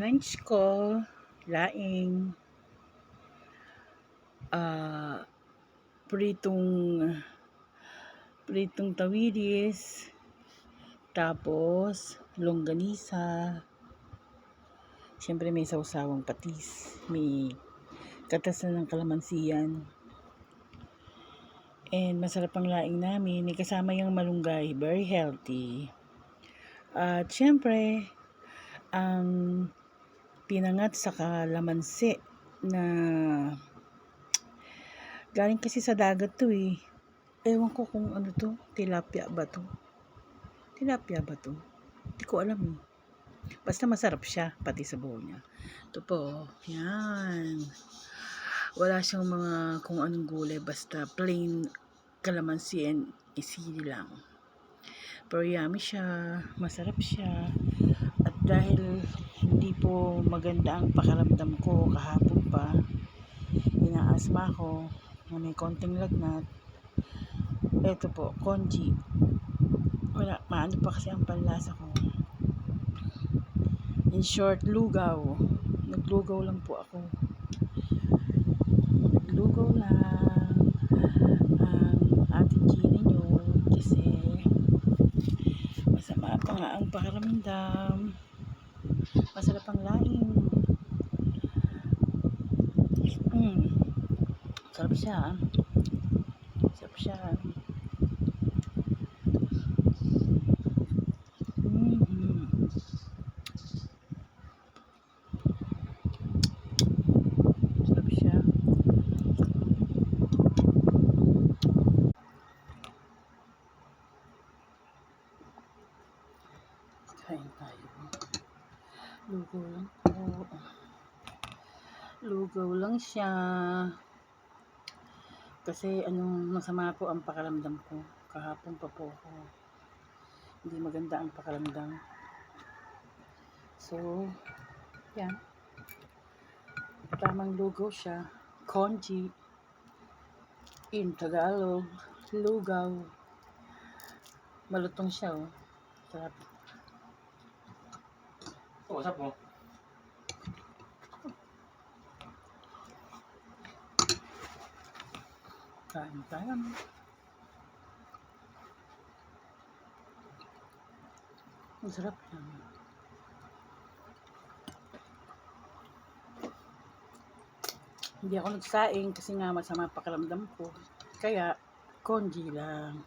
Lunch ko, laing, pritong tawiris, tapos longganisa, siyempre may sawsawang patis, may katasan ng kalamansiyan, and masarap ang laing namin, may kasama yung malunggay, very healthy. At siyempre, ang pinangat sa kalamansi na galing kasi sa dagat to eh. Ewan ko kung ano to, tilapia ba to? Hindi ko alam eh. Basta masarap siya, pati sa buo niya. Ito po, yan. Wala siyang mga kung anong gulay, basta plain kalamansi and isili lang. Pero yummy siya, masarap siya. At dahil hindi po maganda ang pakiramdam ko kahapon pa, inaasma ko na may konting lagnat, eto po, congee. Wala, maano pa kasi ang panlasa ko. In short, lugaw. Naglugaw lang po ako. Naglugaw lang ang ating Gina nyo kasi masama pa nga ang pakiramdam. Masarap ang laing. Sarap siya. Sarap siya. Sarap siya. Kain tayo. Lugaw lang po. Lugaw lang siya. Kasi masama po ang pakiramdam ko. Kahapon pa po ako. Hindi maganda ang pakiramdam. So, yan. Tamang lugaw siya. Congee. In Tagalog, lugaw. Malutong siya oh. Sarap. Oh, what's up mo? Kain tayo. Ang sarap yan. Hindi ako nagsaing kasi nga masama pakiramdam ko. Kaya, congee lang.